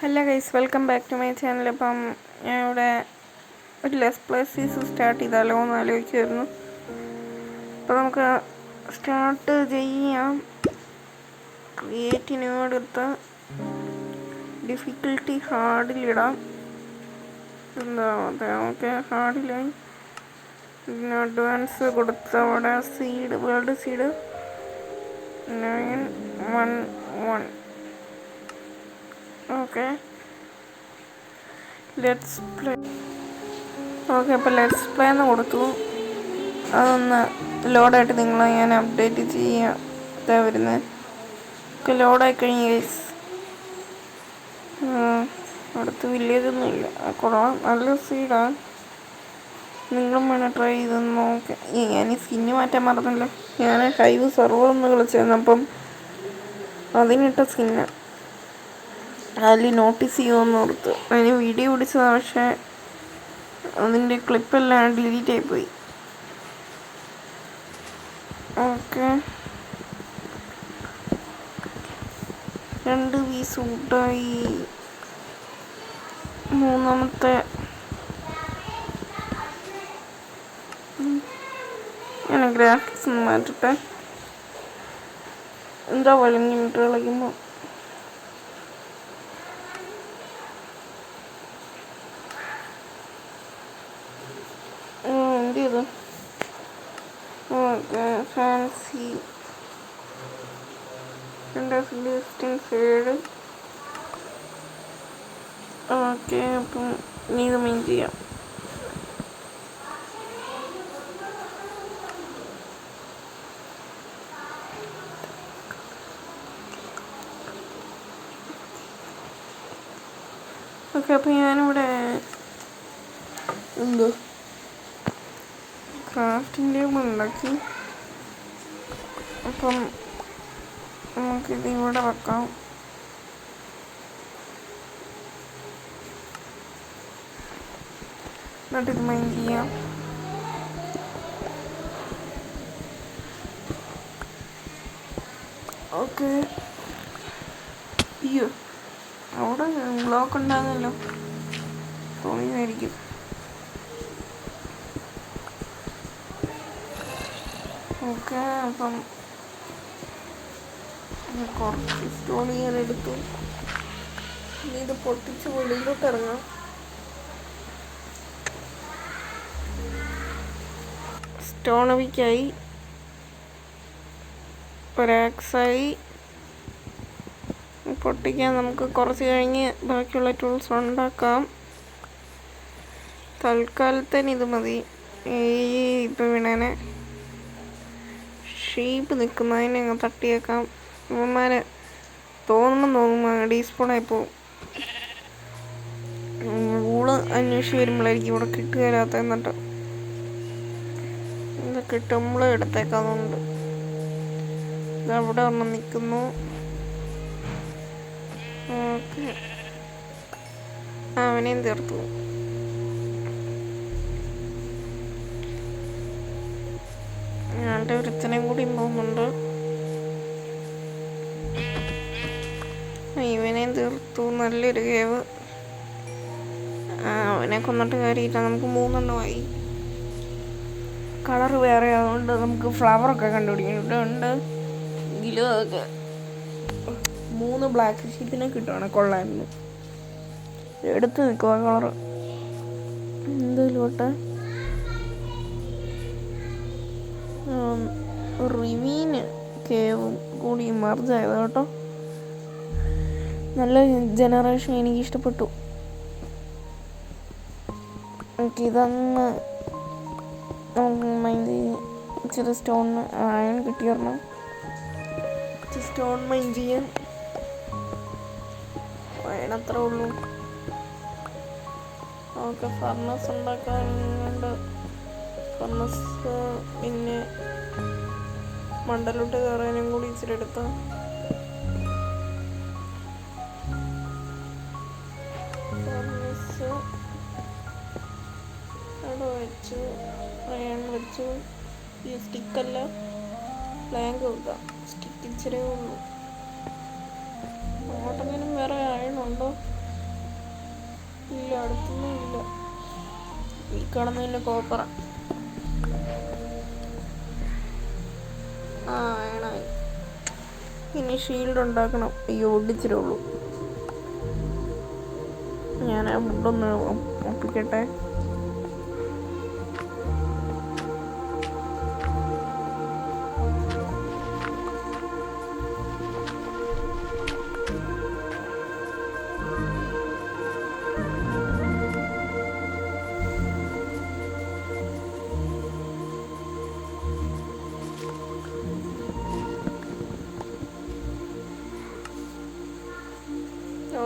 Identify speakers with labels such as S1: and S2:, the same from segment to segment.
S1: Hello guys, welcome back to my channel. അപ്പം ഞാൻ ഇവിടെ ഒരു ലെസ് പ്ലേ സീരീസ് സ്റ്റാർട്ട് ചെയ്താലോ എന്ന് ആലോചിക്കുമായിരുന്നു. അപ്പോൾ നമുക്ക് സ്റ്റാർട്ട് ചെയ്യാം. ക്രിയേറ്റിനോടെടുത്ത് ഡിഫിക്കൽട്ടി ഹാർഡിലിടാം. എന്താ ഓക്കെ, ഹാർഡിലായി. പിന്നെ അഡ്വാൻസ് കൊടുത്ത അവിടെ seed, world seed 911. Okay, let's play. Okay, അപ്പോൾ ലെറ്റ്സ് പ്ലേ എന്ന് കൊടുത്തു. അതൊന്ന് ലോഡായിട്ട് നിങ്ങളെ ഞാൻ അപ്ഡേറ്റ് ചെയ്യാം. ഇതാ വരുന്നത്. ഒക്കെ ലോഡായി കഴിഞ്ഞ് ഗൈസ്. അടുത്ത് വില്ലേജൊന്നും ഇല്ല. കൊള്ളാം, നല്ല സീഡാണ്. നിങ്ങളും വേണം ട്രൈ ചെയ്തൊന്ന് നോക്കാം. ഞാൻ ഈ സ്കിന്ന് മാറ്റാൻ മറന്നല്ലോ. ഞാൻ ഹൈവ് സെർവർ ഒന്ന് കളിച്ചായിരുന്നു, അപ്പം അതിനിട്ട സ്കിന്ന അതിൽ നോട്ടീസ് ചെയ്യുമെന്ന് ഓർത്ത് അതിന് വീഡിയോ പിടിച്ചതാണ്. പക്ഷേ അതിൻ്റെ ക്ലിപ്പെല്ലാം ഡിലീറ്റ് ആയിപ്പോയി. ഓക്കെ, 2 പീസ് ഊട്ടായി. മൂന്നാമത്തെ ഞാൻ ഗ്രാഫിക്സ് ഒന്ന് മാറ്റട്ടെ. എന്താ വലിഞ്ഞിട്ട് കളിക്കുമ്പോൾ എന്ത് ചെയ്തു? Okay, fancy side. ഓക്കെ, അപ്പം ഇനി ഇത് മെയിൻ ചെയ്യാം. ഓക്കെ, അപ്പം ഞാനിവിടെ എന്തോ ക്രാഫ്റ്റിംഗ് ടേബിൾ ഉണ്ടാക്കി. അപ്പം നമുക്കിത് ഇവിടെ വെക്കാം. എന്നിട്ടിത് മൈൻഡ് ചെയ്യാം. ഓക്കെ, അയ്യോ അവിടെ ബ്ലോക്ക് ഉണ്ടാകുന്നല്ലോ, തോന്നിയായിരിക്കും. ഓക്കെ, അപ്പം കുറച്ച് സ്റ്റോൺ ഞാൻ എടുത്തു. ഇനി ഇത് പൊട്ടിച്ച് വെളിയിലോട്ട് ഇറങ്ങാം. സ്റ്റോൺ വിക്കായി, ഒരാക്സായി. പൊട്ടിക്കാൻ നമുക്ക് കുറച്ച് കഴിഞ്ഞ് ബാക്കിയുള്ള ടൂൾസ് ഉണ്ടാക്കാം. തൽക്കാലത്തിന് ഇത് മതി. ഇപ്പം വീണേനെ ഷീപ്പ് നിൽക്കുന്നതിനെ അങ്ങ് തട്ടിയേക്കാം. ഇവന്മാരെ തോന്നുമ്പോൾ ഡീസ്പോണായി പോവും. ഊള് അന്വേഷിച്ച് വരുമ്പോഴായിരിക്കും ഇവിടെ കിട്ടുകയില്ലാത്ത. എന്നിട്ട് ഇത് കിട്ടുമ്പോൾ എടുത്തേക്കാന്നുണ്ട്. ഇതവിടെ ഒന്നും നിൽക്കുന്നു. ഓക്കെ, അവനെയും തീർത്തു. ഞാൻ്റെ ഒരുത്തനെയും കൂടി പോകുന്നുണ്ട്. ഇവനെയും തീർത്തു. നല്ലൊരു കേവ്. അവനെ കൊന്നിട്ട് കാര്യമില്ല, നമുക്ക് 3 എണ്ണമായി. കളർ വേറെ ആയതുകൊണ്ട് നമുക്ക് ഫ്ലവറൊക്കെ കണ്ടുപിടിക്കണം. ഇവിടെ ഉണ്ട് എങ്കിലും അതൊക്കെ 3 ബ്ലാക്ക് ഷീപ്പിനെ കിട്ടുവാണ്. കൊള്ളായിരുന്നു. എടുത്ത് നിൽക്കുക കളർ എന്തിലോട്ടെ. റിവീന് കേവും കൂടി മർജായത് കേട്ടോ. നല്ല ജനറേഷൻ, എനിക്കിഷ്ടപ്പെട്ടു. ഇതങ്ങ് ഇച്ചിരി സ്റ്റോണിന് അയൺ കിട്ടിയിരണം. സ്റ്റോൺ മൈൻ ചെയ്യാൻ വേണത്രേ ഉള്ളൂ. നമുക്ക് ഫർണസ് ഉണ്ടാക്കാനുണ്ട്. ഫർണസ് പിന്നെ മണ്ടലോട്ട് കയറാനും കൂടി ഇച്ചിരി എടുത്താൽ ഫർണസ് അവിടെ വെച്ചു. അയൺ വെച്ചു. ഈ സ്റ്റിക്കല്ല, പ്ലാങ്ക് വെക്കാം. സ്റ്റിക്ക് ഇച്ചിരി ഉള്ളൂ. അങ്ങോട്ടെങ്കിലും വേറെ അയണുണ്ടോ? കിടന്നതിൻ്റെ കോപ്പറ. ആ വേണമായി. ഇനി ഷീൽഡ് ഉണ്ടാക്കണം. അയ്യോ ഒടിച്ചിട്ടേ ഉള്ളൂ. ഞാൻ ആ മുണ്ടൊന്ന് ഒപ്പിക്കട്ടെ.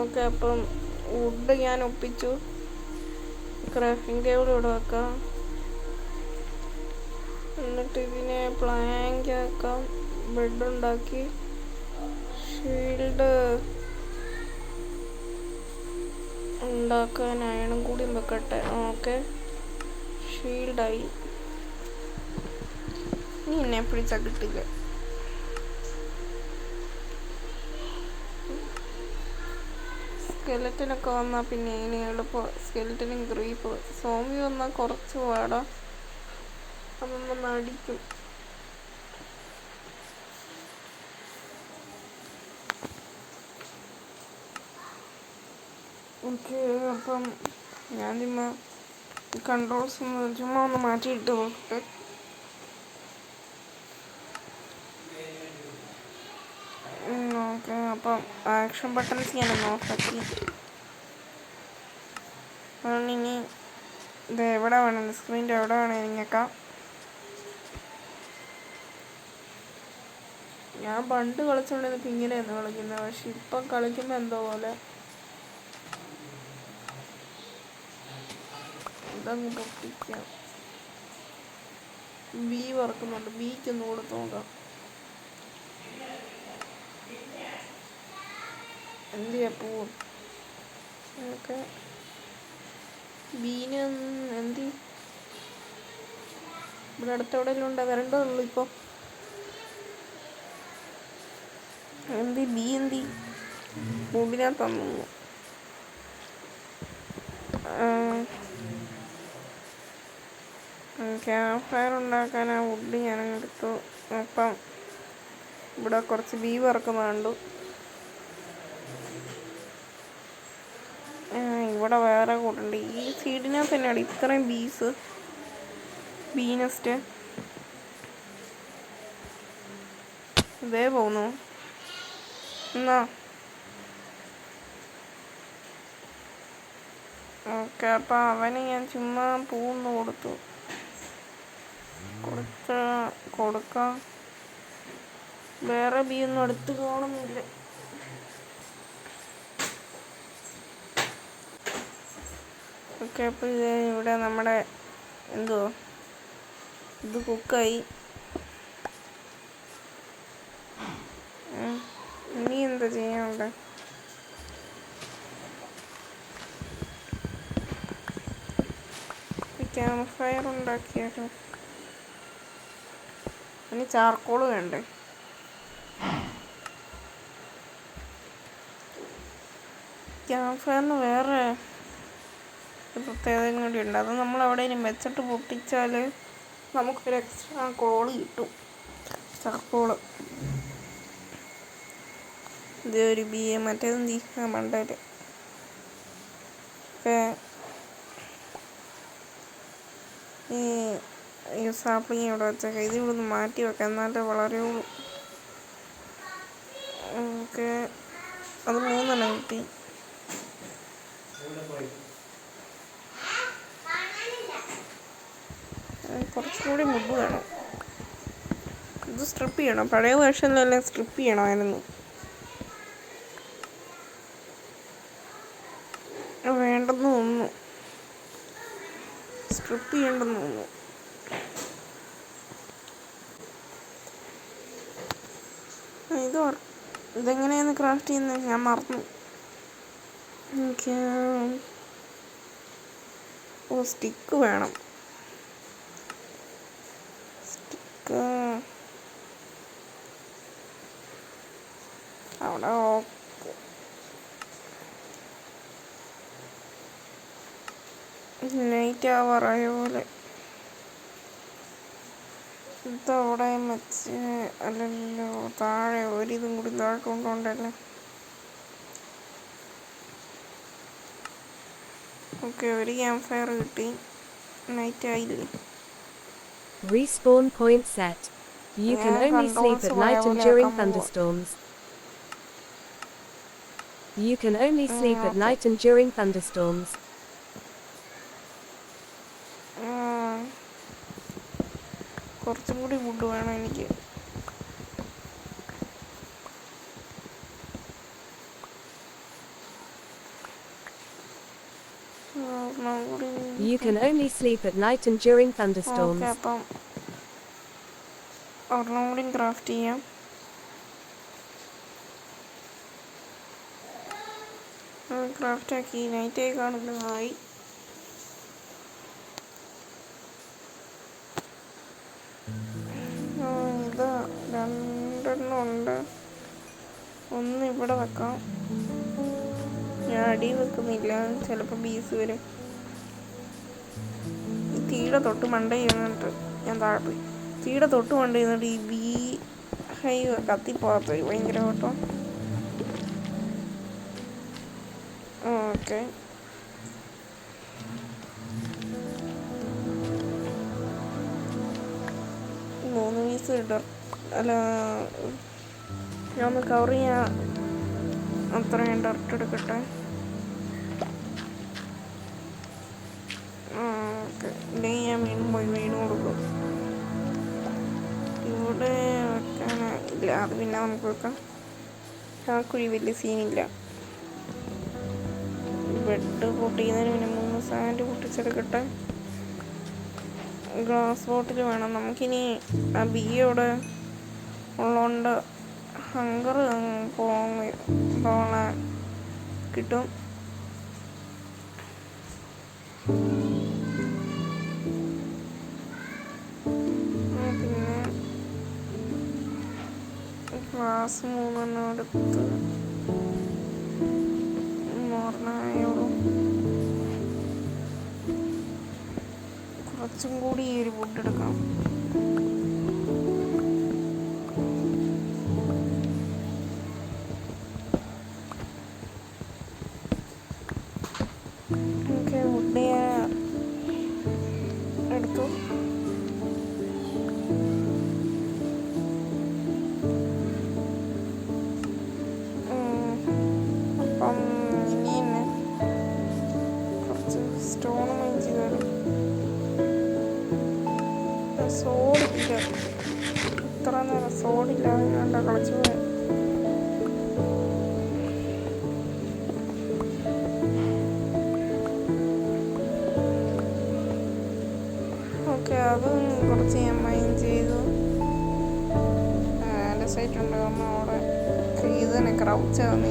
S1: ഓക്കെ, അപ്പം വുഡ് ഞാൻ ഒപ്പിച്ചു. ക്രാഫ്റ്റിംഗ് ടേബിൾ ഇവിടെ വെക്കാം. എന്നിട്ട് ഇതിനെ പ്ലാങ്ക് ആക്കാം. ബെഡ് ഉണ്ടാക്കി. ഷീൽഡ് ഉണ്ടാക്കാൻ അയണും കൂടി വെക്കട്ടെ. ഓക്കെ, ഷീൽഡായി. നീ എന്നെ പിടിച്ചാൽ കിട്ടില്ല. സ്കെലറ്റനൊക്കെ വന്നാൽ പിന്നെ ഇനി എളുപ്പം. സ്കെലറ്റനും ഗ്രീപ്പ്. സോംബി വന്നാൽ കുറച്ച് പാടാ. അതൊന്നും അടിക്കും. ഓക്കെ, അപ്പം ഞാൻ കൺട്രോൾസ് ചുമ്മാ ഒന്ന് മാറ്റിയിട്ട് നോക്കട്ടെ. ഓക്കെ, അപ്പം ആക്ഷൻ ബട്ടൺസ് ഞാനൊന്ന് ഓഫാക്കി. അതുകൊണ്ടിനി ഇത് എവിടെ വേണം, സ്ക്രീനിൻ്റെ എവിടെ വേണമെങ്കിൽ ഞെക്കാം. ഞാൻ പണ്ട് കളിച്ചുകൊണ്ടിരുന്നപ്പോൾ ഇങ്ങനെയായിരുന്നു കളിക്കുന്നത്. പക്ഷെ ഇപ്പം കളിക്കുമ്പോൾ എന്തോ പോലെ. ഇതങ്ങ് പൊട്ടിക്കാം. ബി വറക്കുന്നുണ്ട്. ബിക്കൊന്ന് കൊടുത്ത് നോക്കാം. എന്ത് ചെയ്യാ പോവും. ഓക്കെ, ബീന് എന്ത് ഇവിടെ അടുത്തെവിടെയെങ്കിലും ഉണ്ടോ? വരണ്ടതുള്ളൂ ഇപ്പോൾ. എന്തി ബി എന്തി മുമ്പിനകത്തന്നു. ക്യാമ്പ് ഫയർ ഉണ്ടാക്കാൻ ആ വുഡ് ഞാനങ്ങെടുത്തു. അപ്പം ഇവിടെ കുറച്ച് ബീ വറക്കുന്ന കണ്ടു. ഇവിടെ വേറെ കൂടുണ്ട്. ഈ സീഡിനകത്ത് തന്നെയാണ് ഇത്രയും ബീ നെസ്റ്റ്. ഇതേ പോന്നു എന്നാ. ഓക്കെ, അപ്പം അവന് ഞാൻ ചുമ്മാ പൂന്ന് കൊടുക്കാം. വേറെ ബീ ഒന്നും അടുത്ത് കാണുന്നില്ല. ഓക്കെ, അപ്പോൾ ഇവിടെ നമ്മുടെ എന്തോ ഇത് കുക്കായി. ഇനി എന്താ ചെയ്യാനുണ്ട്? ക്യാമ്പ് ഫയർ ഉണ്ടാക്കിയാലോ? ഇനി ചാർക്കോള് വേണ്ടേ? ക്യാമ്പ് ഫയറിന് വേറെ പ്രത്യേകതയും കൂടി ഉണ്ട്. അത് നമ്മൾ എവിടെയെങ്കിലും വെച്ചിട്ട് പൊട്ടിച്ചാൽ നമുക്കൊരു എക്സ്ട്രാ കോള് കിട്ടും. ചാർക്കോള്. ഇത് ഒരു മറ്റേതെന്തി മണ്ടയിൽ. ഈ സാപ്ലിങ് ഇവിടെ വെച്ചേക്കാം. ഇത് ഇവിടെ നിന്ന് മാറ്റി വെക്കാം, എന്നാലേ വളരെയുള്ളൂ. ഓക്കെ, അത് 3 കിട്ടി. കുറച്ചുകൂടി മുമ്പ് വേണം. ഇത് സ്ട്രിപ്പ് ചെയ്യണം. പഴയ വേർഷനിലെല്ലാം സ്ട്രിപ്പ് ചെയ്യണമായിരുന്നു. വേണ്ടെന്ന് തോന്നുന്നു. സ്ട്രിപ്പ് ചെയ്യണ്ടെന്ന് തോന്നുന്നു. ഇതെങ്ങനെയാണ് ക്രാഫ്റ്റ് ചെയ്യുന്നത് ഞാൻ മറന്നു. സ്റ്റിക്ക് വേണം. സ്റ്റിക്ക് അവിടെ. നൈറ്റ് ആവാറായ പോലെ. ഇതവിടെ വെച്ച് അല്ലല്ലോ, താഴെ ഒരിതും കൂടി താഴെ കൊണ്ടുപോണ്ടല്ലേ. ഓക്കെ, ഒരു ക്യാമ്പ് ഫയർ കിട്ടി. നൈറ്റ് ആയില്ലേ?
S2: Respawn point set. You can only sleep at night and during thunderstorms. You can only sleep at night and during thunderstorms.
S1: കുറച്ചും കൂടി വുഡ് വേണം എനിക്ക്.
S2: You can only sleep at night and during thunderstorms.
S1: Okay, അപ്പം ഒരെണ്ണം കൂടി craft ചെയ്യാം. ക്രാഫ്റ്റാക്കി. നൈറ്റായി കാണുന്നതായി. ഇത് 2 ഉണ്ട്. ഒന്ന് ഇവിടെ വെക്കാം. ഞാൻ അടി വെക്കുന്നില്ല, ചിലപ്പോൾ ബീസ് വരും. ഈ തീയുടെ തൊട്ട് മണ്ട ചെയ്യുന്നിട്ട് ഞാൻ താഴെ പോയി. തീയുടെ തൊട്ട് മണ്ട ചെയ്യുന്നിട്ട് ഈ ബീ ഹൈ കത്തിപ്പോകാത്ത ഭയങ്കര കേട്ടോ. ഓക്കെ, മൂന്ന് പീസ് ഇടർ അല്ല, ഞാൻ ഒന്ന് കവർ ചെയ്യാൻ അത്രയും ഡർട്ട് എടുക്കട്ടെ. ഓക്കെ, ഇല്ലെങ്കിൽ ഞാൻ വീണ്ടും പോയി വീണ് കൊടുക്കും. ഇവിടെ വെക്കാൻ ഇല്ല, അത് പിന്നെ നമുക്ക് വെക്കാം. ആ കുഴി വലിയ സീനില്ല. ബെഡ് പൊട്ടിക്കുന്നതിന് പിന്നെ 3 സാൻഡ് പൊട്ടിച്ചെടുക്കട്ടെ. ഗ്ലാസ് ബോട്ടിൽ വേണം നമുക്കിനി. ആ ബിയോടെ ഉള്ളതുകൊണ്ട് ഹങ്കർ പോകാൻ കിട്ടും. പിന്നെ ഗ്ലാസ് 3 എടുത്ത് മോർണായോളൂ. കുറച്ചും കൂടി ഈ ഒരു വുഡ് എടുക്കാം. ഓക്കെ, വുഡ് എടുത്തു. അപ്പം ഇനി തന്നെ കുറച്ച് സ്റ്റോൺ മൈൻ ചെയ്ത് തരും. സോഡില്ല, ഇത്ര നേരം സോഡില്ലാതെ കണ്ട കളിച്ചു പോയി. ഓക്കെ, അതും കുറച്ച് ഞാൻ മൈൻ ചെയ്തു. എൻ്റെ സൈറ്റുണ്ട്, കാരണം അവിടെ ഇത് തന്നെ ക്രൗച്ചാവുന്നു.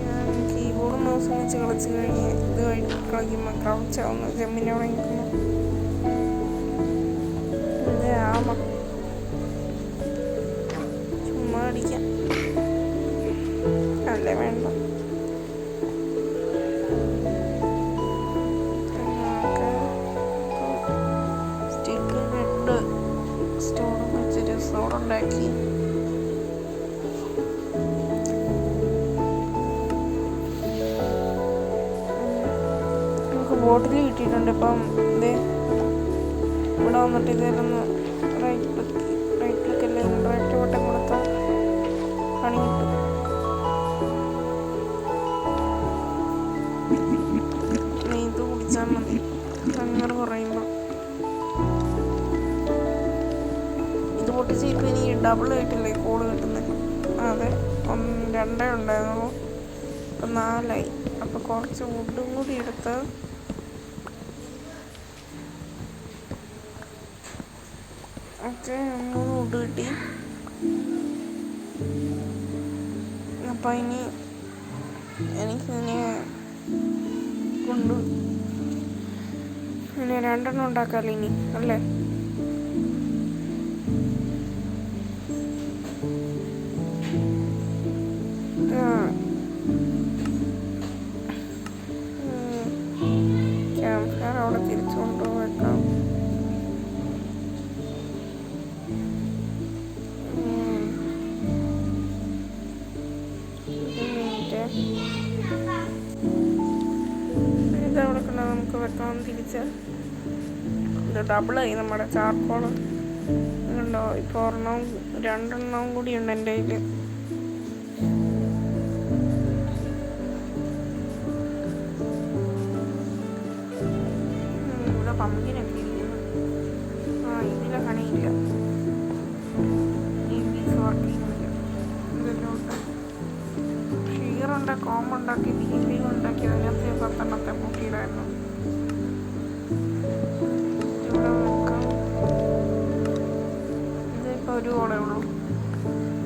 S1: ഞാൻ കീബോർഡ് മൗസ് വെച്ച് കളിച്ച് കഴിഞ്ഞ് ഇത് കളിക്കുമ്പോൾ ക്രൗച്ചാവുന്നു. ജമ്മിൻ്റെ അവിടെ നിൽക്കുമ്പോൾ ഇത് ആമ ചുമ്മാ അടിക്കാം. അല്ലേ വേണ്ട. സ്റ്റിക്ക് 2 സ്റ്റോണും വെച്ചൊരു സോഡുണ്ടാക്കി. നമുക്ക് ബോട്ടിൽ കിട്ടിയിട്ടുണ്ട്. ഇപ്പം ഇത് ഇവിടെ വന്നിട്ട് ഇതിലൊന്ന് റൈറ്റ് ക്ലിക്കല്ലേ, റൈറ്റ് ബട്ടൺ കൊടുത്താൽ പണി കിട്ടും. ഇത് കുടിച്ചാൽ മതി അങ്ങനെ പറയുമ്പോൾ. ഇത് പൊട്ടിച്ച് ഇപ്പം ഇനി ഡബിൾ ആയിട്ടില്ലേ കോഡ് കിട്ടുന്നത്. അതെ, 2 ഉണ്ടായിരുന്നുള്ളൂ, ഇപ്പം 4 അപ്പം കുറച്ച് വുഡും കൂടി എടുത്ത് ഒക്കെ 3 വുഡ് കിട്ടി. അപ്പം ഇനി എനിക്കിതിനെ കൊണ്ട് പിന്നെ 2 എണ്ണം ഉണ്ടാക്കാമല്ലോ ഇനി, അല്ലേ? ഇത് ഡബിളായി നമ്മുടെ ചാർക്കോള് ഉണ്ടോ. ഇപ്പോൾ രണ്ടെണ്ണവും കൂടി ഉണ്ട് എൻ്റെ കയ്യിൽ. ഇവിടെ പമ്പിനൊക്കെ ഇരിക്കുന്നു. ഇതിലെ കണിയില്ല. ഈ ബീസ് വർക്ക് ചെയ്യുന്നില്ല. ഇതിലോട്ട് ഷീറുണ്ടാക്കി കോമ്പുണ്ടാക്കി ബീഫി ഉണ്ടാക്കി അതിനകത്ത് 10 എണ്ണത്തെ പൊട്ടിയിടായിരുന്നു. ഇവിടെ വെക്കാം. ഇതിപ്പോൾ ഒരു കോളേ ഉള്ളൂ.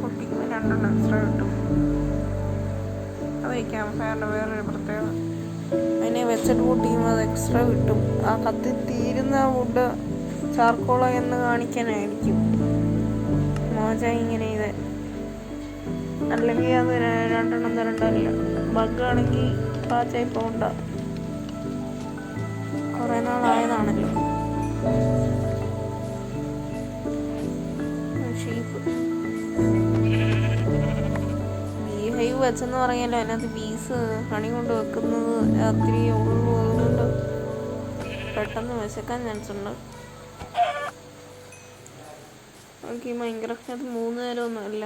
S1: പൊട്ടിക്കുമ്പോൾ 2 എണ്ണം എക്സ്ട്രാ കിട്ടും. അത് ഈ ക്യാമ്പ് ഫയറിൻ്റെ വേറൊരു പ്രത്യേകത. അതിനെ വെച്ചിട്ട് പൊട്ടിക്കുമ്പോൾ അത് എക്സ്ട്രാ കിട്ടും. ആ കത്തി തീരുന്ന വുഡ് ചാർക്കോള എന്ന് കാണിക്കാനായിരിക്കും മോജ ഇങ്ങനെ ഇത്. അല്ലെങ്കിൽ അത് 2 എണ്ണം തരണ്ടല്ല. ബഗ്ഗാണെങ്കിൽ പാച്ചായി പോകണ്ട. കുറേ നാളായതാണല്ലോ. ഷീപ്പ് ബീഹൈവ് വെച്ചെന്ന് പറയാലോ. അതിനകത്ത് ബീസ് ഹണി കൊണ്ട് വെക്കുന്നത് രാത്രി ഉള്ളൂ. അതുകൊണ്ട് പെട്ടെന്ന് വിശക്കാൻ ചാൻസ് ഉണ്ട്. എനിക്ക് മൈൻക്രാഫ്റ്റിനകത്ത് 3 നേരമൊന്നും അല്ല,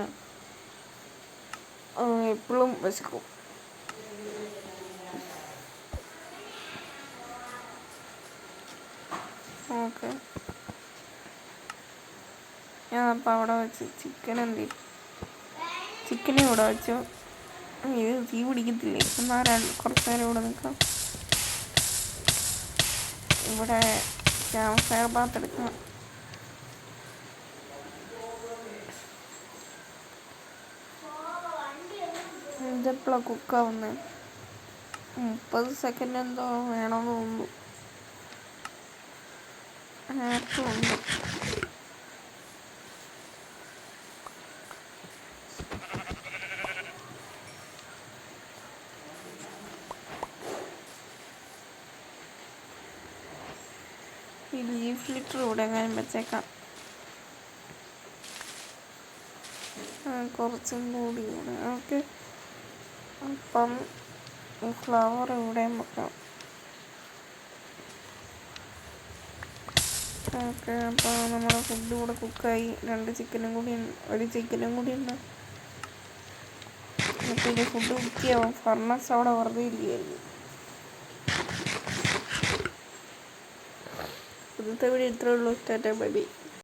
S1: എപ്പോഴും വിശക്കും. ഓക്കെ, ഞാൻ അപ്പം അവിടെ വെച്ച് ചിക്കനെ ഇവിടെ വെച്ചു. ഇത് തീ പിടിക്കത്തില്ലേ? കുറച്ച് നേരം ഇവിടെ നിൽക്കാം. ഇവിടെ ക്യാമ്പ് ഫയർ ബാത്ത് എടുക്കാം. ഇതെപ്പോഴാണ് കുക്കാവുന്നത്? 30 സെക്കൻഡ് എന്തോ വേണമെന്ന് തോന്നുന്നു. നേരത്തുണ്ട്. ഈ ലീഫ് ലിറ്റർ ഇവിടെ എങ്ങാനും വെച്ചേക്കാം. കുറച്ചും കൂടി. ഓക്കെ, അപ്പം ഈ ഫ്ലവർ ഇവിടെയും വെക്കാം. ഓക്കെ, അപ്പോൾ നമ്മുടെ ഫുഡ് കൂടെ കുക്കായി. 1 ചിക്കനും കൂടി ഉണ്ട്. അപ്പോൾ ഇത് ഫുഡ് കുക്കിയാവും. ഫർണസ് അവിടെ വെറുതെ ഇരിക്കുകയായിരുന്നു. ഇന്നത്തെ വീഡിയോ ഇത്രയേ ഉള്ളൂ. Tata bye bye.